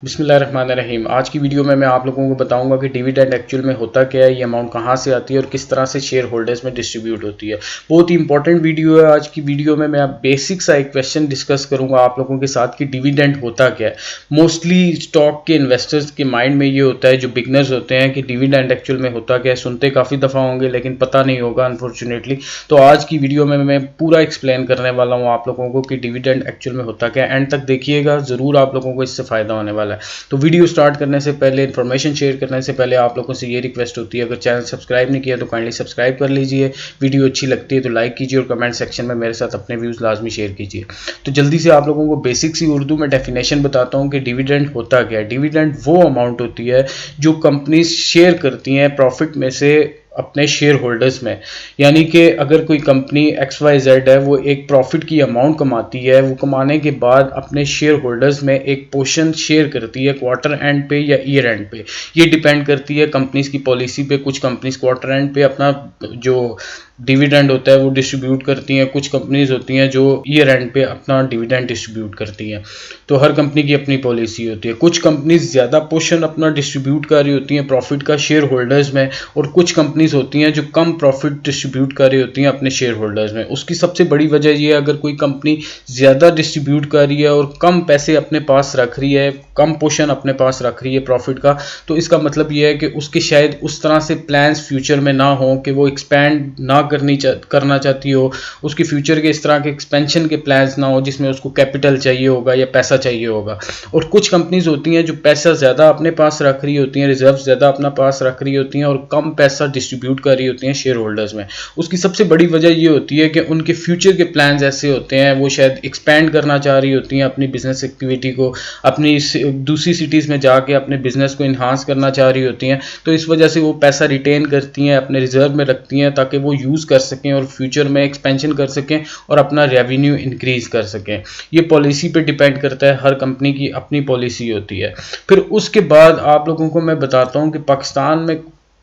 बिस्मिल्लाहिर्रहमानिर्रहीम। आज की वीडियो में मैं आप लोगों को बताऊंगा कि डिविडेंड एक्चुअल में होता क्या है, ये अमाउंट कहाँ से आती है और किस तरह से शेयर होल्डर्स में डिस्ट्रीब्यूट होती है। बहुत ही इंपॉर्टेंट वीडियो है। आज की वीडियो में मैं बेसिक सा एक क्वेश्चन डिस्कस करूंगा आप लोगों के साथ कि डिविडेंड होता क्या है। मोस्टली स्टॉक के इन्वेस्टर्स के माइंड में ये होता है, जो बिगनर्स होते हैं, कि डिविडेंड एक्चुअल में होता क्या है। सुनते काफ़ी दफ़ा होंगे लेकिन पता नहीं होगा अनफॉर्चुनेटली। तो आज की वीडियो में मैं पूरा एक्सप्लेन करने वाला हूँ आप लोगों को कि डिविडेंड एक्चुअल में होता क्या है। एंड तक देखिएगा, ज़रूर आप लोगों को इससे फ़ायदा होने वाला है। तो वीडियो स्टार्ट करने से पहले, इन्फॉर्मेशन शेयर करने से पहले आप लोगों से ये रिक्वेस्ट होती है, अगर चैनल सब्सक्राइब नहीं किया तो काइंडली सब्सक्राइब कर लीजिए। वीडियो अच्छी लगती है तो लाइक कीजिए और कमेंट सेक्शन में मेरे साथ अपने व्यूज़ लाजमी शेयर कीजिए। तो जल्दी से आप लोगों को बेसिक सी उर्दू में डेफिनेशन बताता हूँ कि डिविडेंड होता क्या है। डिविडेंड वो अमाउंट होती है जो कंपनी शेयर करती हैं प्रॉफिट में से अपने शेयर होल्डर्स में। यानी कि अगर कोई कंपनी XYZ है, वो एक प्रॉफिट की अमाउंट कमाती है, वो कमाने के बाद अपने शेयर होल्डर्स में एक पोर्शन शेयर करती है क्वार्टर एंड पे या ईयर एंड पे। ये डिपेंड करती है कंपनीज की पॉलिसी पे। कुछ कंपनीज क्वार्टर एंड पे अपना जो डिविडेंड होता है वो डिस्ट्रीब्यूट करती हैं, कुछ कंपनीज होती हैं जो ईयर एंड पे अपना डिविडेंड डिस्ट्रीब्यूट करती हैं। तो हर कंपनी की अपनी पॉलिसी होती है। कुछ कंपनीज ज़्यादा पोर्शन अपना डिस्ट्रीब्यूट कर रही होती हैं प्रॉफिट का शेयर होल्डर्स में, और कुछ कंपनीज होती हैं जो कम प्रॉफिट डिस्ट्रीब्यूट कर रही होती हैं अपने शेयर होल्डर्स में। उसकी सबसे बड़ी वजह यह है, अगर कोई कंपनी ज़्यादा डिस्ट्रीब्यूट कर रही है और कम पैसे अपने पास रख रही है, कम पोर्शन अपने पास रख रही है प्रॉफिट का, तो इसका मतलब यह है कि उसके शायद उस तरह से प्लान्स फ्यूचर में ना हो कि वो एक्सपैंड ना करना चाहती हो। उसकी फ्यूचर के इस तरह के एक्सपेंशन के प्लान्स ना हो जिसमें उसको कैपिटल चाहिए होगा या पैसा चाहिए होगा। और कुछ कंपनीज होती हैं जो पैसा ज़्यादा अपने पास रख रही होती हैं, रिजर्व ज़्यादा अपना पास रख रही होती हैं और कम पैसा डिस्ट्रीब्यूट कर रही होती हैं शेयर होल्डर्स में। उसकी सबसे बड़ी वजह ये होती है कि उनके फ्यूचर के प्लान्स ऐसे होते हैं, वो शायद एक्सपैंड करना चाह रही होती हैं अपनी बिजनेस एक्टिविटी को, अपनी दूसरी सिटीज़ में जाके अपने बिजनेस को इन्हांस करना चाह रही होती हैं। तो इस वजह से वो पैसा रिटेन करती हैं, अपने रिजर्व में रखती हैं ताकि वो यूज़ कर सकें और फ्यूचर में एक्सपेंशन कर सकें और अपना रेवेन्यू इंक्रीज कर सकें। ये पॉलिसी पे डिपेंड करता है, हर कंपनी की अपनी पॉलिसी होती है। फिर उसके बाद आप लोगों को मैं बताता हूँ कि पाकिस्तान में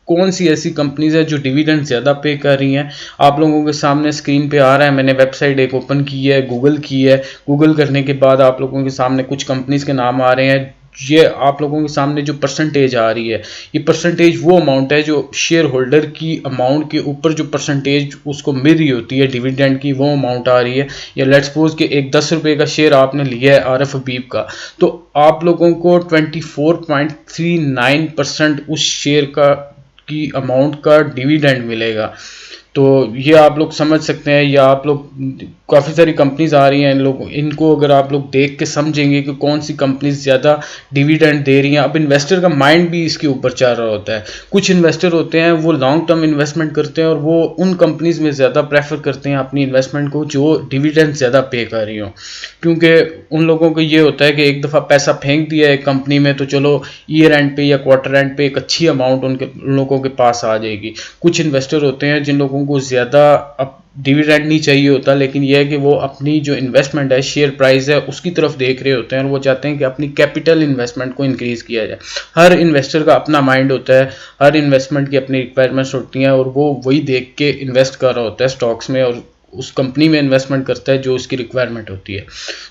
कौन सी ऐसी कंपनीज है जो डिविडेंड ज़्यादा पे कर रही हैं। आप लोगों के सामने स्क्रीन पे आ रहा है, मैंने वेबसाइट एक ओपन की है, गूगल की है। गूगल करने के बाद आप लोगों के सामने कुछ कंपनीज के नाम आ रहे हैं। ये आप लोगों के सामने जो परसेंटेज आ रही है, ये परसेंटेज वो अमाउंट है जो शेयर होल्डर की अमाउंट के ऊपर जो परसेंटेज उसको मिल रही होती है डिविडेंड की, वो अमाउंट आ रही है। या लेट्स सपोज कि एक 10 रुपये का शेयर आपने लिया है आरएफ हबीब का, तो आप लोगों को 24.39% उस शेयर का की अमाउंट का डिविडेंड मिलेगा। तो ये आप लोग समझ सकते हैं, या आप लोग काफ़ी सारी कंपनीज आ रही हैं, इनको अगर आप लोग देख के समझेंगे कि कौन सी कंपनीज ज़्यादा डिविडेंड दे रही हैं। अब इन्वेस्टर का माइंड भी इसके ऊपर चल रहा होता है। कुछ इन्वेस्टर होते हैं वो लॉन्ग टर्म इन्वेस्टमेंट करते हैं और वो उन कंपनीज में ज़्यादा प्रेफर करते हैं अपनी इन्वेस्टमेंट को जो डिविडेंड ज़्यादा पे कर रही हो, क्योंकि उन लोगों को ये होता है कि एक दफ़ा पैसा फेंक दिया एक कंपनी में तो चलो ईयर एंड पे या क्वार्टर एंड पे एक अच्छी अमाउंट उन लोगों के पास आ जाएगी। कुछ इन्वेस्टर होते हैं जिन लोगों को ज़्यादा अब डिविडेंड नहीं चाहिए होता, लेकिन यह है कि वो अपनी जो इन्वेस्टमेंट है, शेयर प्राइस है, उसकी तरफ देख रहे होते हैं और वो चाहते हैं कि अपनी कैपिटल इन्वेस्टमेंट को इंक्रीज़ किया जाए। हर इन्वेस्टर का अपना माइंड होता है, हर इन्वेस्टमेंट की अपनी रिक्वायरमेंट्स होती हैं और वो वही देख के इन्वेस्ट कर रहा होता है स्टॉक्स में और उस कंपनी में इन्वेस्टमेंट करता है जो उसकी रिक्वायरमेंट होती है।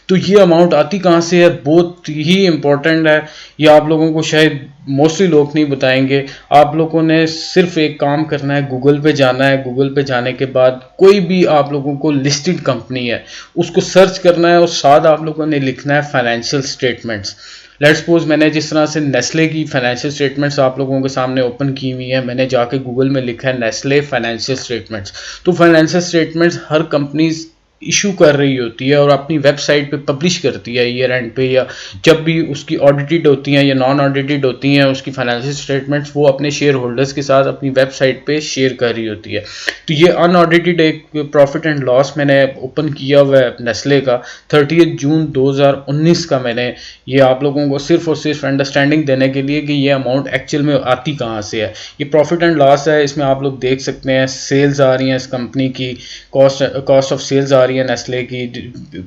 तो ये अमाउंट आती कहाँ से है, बहुत ही इंपॉर्टेंट है। ये आप लोगों को शायद मोस्टली लोग नहीं बताएंगे। आप लोगों ने सिर्फ एक काम करना है, गूगल पे जाना है। गूगल पे जाने के बाद कोई भी आप लोगों को लिस्टेड कंपनी है उसको सर्च करना है और साथ आप लोगों ने लिखना है फाइनेंशियल स्टेटमेंट्स। लेट्स सपोज मैंने जिस तरह से नेस्ले की फाइनेंशियल स्टेटमेंट्स आप लोगों के सामने ओपन की हुई है, मैंने जाके गूगल में लिखा है नेस्ले फाइनेंशियल स्टेटमेंट्स। तो फाइनेंशियल स्टेटमेंट्स हर कंपनीज इशू कर रही होती है और अपनी वेबसाइट पे पब्लिश करती है ईयर एंड पे, या जब भी उसकी ऑडिटेड होती हैं या नॉन ऑडिटेड होती हैं उसकी फाइनेंशियल स्टेटमेंट्स, वो अपने शेयर होल्डर्स के साथ अपनी वेबसाइट पे शेयर कर रही होती है। तो ये अनऑडिटेड एक प्रॉफिट एंड लॉस मैंने ओपन किया हुआ है नेस्ले का, 30 जून 2019 का। मैंने ये आप लोगों को सिर्फ और सिर्फ अंडरस्टैंडिंग देने के लिए कि ये अमाउंट एक्चुअल में आती कहाँ से है। ये प्रॉफिट एंड लॉस है, इसमें आप लोग देख सकते हैं सेल्स आ रही हैं इस कंपनी की, कॉस्ट ऑफ सेल्स आ रही है नेस्ले की,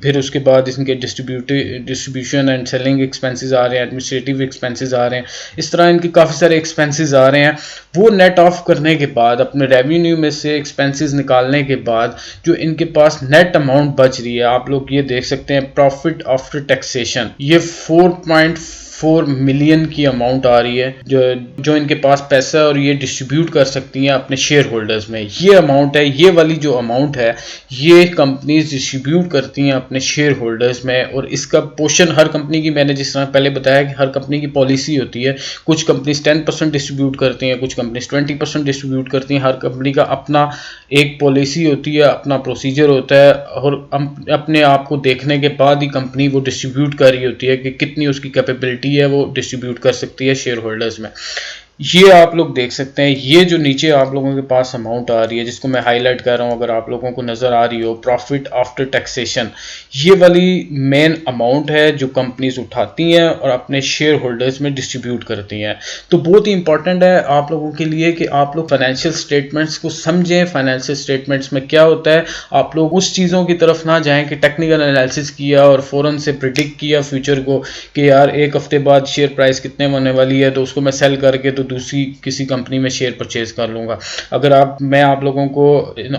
फिर उसके बाद इनके डिस्ट्रीब्यूशन एंड सेलिंग एक्सपेंसेस आ रहे हैं, एडमिनिस्ट्रेटिव एक्सपेंसेस आ रहे हैं, इस तरह इनके काफ़ी सारे एक्सपेंसेस आ रहे हैं। वो नेट ऑफ करने के बाद, अपने रेवेन्यू में से एक्सपेंसेस निकालने के बाद जो इनके पास नेट अमाउंट बच रही है, आप लोग ये देख सकते हैं प्रॉफिट आफ्टर टैक्सेशन, ये 4 मिलियन की अमाउंट आ रही है जो इनके पास पैसा है और ये डिस्ट्रीब्यूट कर सकती हैं अपने शेयर होल्डर्स में। ये अमाउंट है, ये वाली जो अमाउंट है ये कंपनीज डिस्ट्रीब्यूट करती हैं अपने शेयर होल्डर्स में। और इसका पोर्शन हर कंपनी की, मैंने जिस तरह पहले बताया कि हर कंपनी की पॉलिसी होती है। कुछ कंपनीज 10% डिस्ट्रीब्यूट करती हैं, कुछ कंपनीज 20% डिस्ट्रीब्यूट करती हैं। हर कंपनी का अपना एक पॉलिसी होती है, अपना प्रोसीजर होता है और अपने आप को देखने के बाद ही कंपनी वो डिस्ट्रीब्यूट कर रही होती है कि कितनी उसकी कैपेबिलिटी है वो डिस्ट्रीब्यूट कर सकती है शेयर होल्डर्स में। ये आप लोग देख सकते हैं, ये जो नीचे आप लोगों के पास अमाउंट आ रही है जिसको मैं हाईलाइट कर रहा हूँ, अगर आप लोगों को नज़र आ रही हो, प्रॉफिट आफ्टर टैक्सेशन, ये वाली मेन अमाउंट है जो कंपनीज उठाती हैं और अपने शेयर होल्डर्स में डिस्ट्रीब्यूट करती हैं। तो बहुत ही इंपॉर्टेंट है आप लोगों के लिए कि आप लोग फाइनेंशियल स्टेटमेंट्स को समझें। फाइनेंशियल स्टेटमेंट्स में क्या होता है, आप लोग उस चीज़ों की तरफ ना जाएं कि टेक्निकल एनालिसिस किया और फ़ौरन से प्रिडिक्ट किया फ्यूचर को कि यार एक हफ्ते बाद शेयर प्राइस कितने होने वाली है तो उसको मैं सेल करके तो दूसरी किसी कंपनी में शेयर परचेज कर लूँगा। मैं आप लोगों को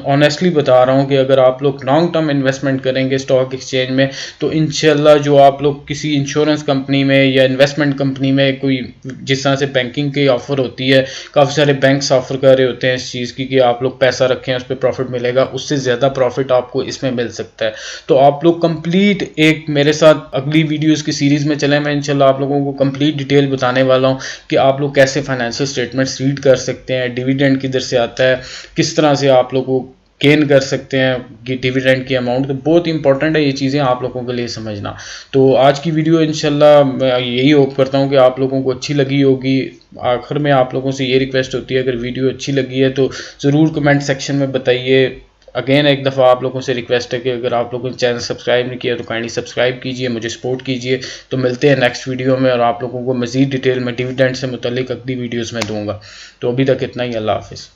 ऑनेस्टली बता रहा हूँ कि अगर आप लोग लॉन्ग टर्म इन्वेस्टमेंट करेंगे स्टॉक एक्सचेंज में तो इंशाल्लाह जो आप लोग किसी इंश्योरेंस कंपनी में या इन्वेस्टमेंट कंपनी में कोई जिस तरह से बैंकिंग की ऑफर होती है, काफ़ी सारे बैंक्स ऑफर कर रहे होते हैं इस चीज़ की कि आप लोग पैसा रखें उस पर प्रॉफिट मिलेगा, उससे ज़्यादा प्रॉफिट आपको इसमें मिल सकता है। तो आप लोग कंप्लीट एक मेरे साथ अगली वीडियोज़ की सीरीज़ में चलें, मैं इंशाल्लाह आप लोगों को कंप्लीट डिटेल बताने वाला हूँ कि आप लोग कैसे फाइनेंशियल स्टेटमेंट्स रीड कर सकते हैं, डिविडेंड किधर से आता है, किस तरह से आप लोग को गेन कर सकते हैं डिविडेंड की अमाउंट। तो बहुत इंपॉर्टेंट है ये चीज़ें आप लोगों के लिए समझना। तो आज की वीडियो इंशाल्लाह मैं यही होप करता हूँ कि आप लोगों को अच्छी लगी होगी। आखिर में आप लोगों से ये रिक्वेस्ट होती है, अगर वीडियो अच्छी लगी है तो ज़रूर कमेंट सेक्शन में बताइए। अगेन एक दफ़ा आप लोगों से रिक्वेस्ट है कि अगर आप लोगों ने चैनल सब्सक्राइब नहीं किया तो काइंडली सब्सक्राइब कीजिए, मुझे सपोर्ट कीजिए। तो मिलते हैं नेक्स्ट वीडियो में और आप लोगों को मज़ीद डिटेल में डिविडेंड से मुतल्लिक अगली वीडियोज़ में दूँगा। तो अभी तक इतना ही, अल्लाह हाफिज़।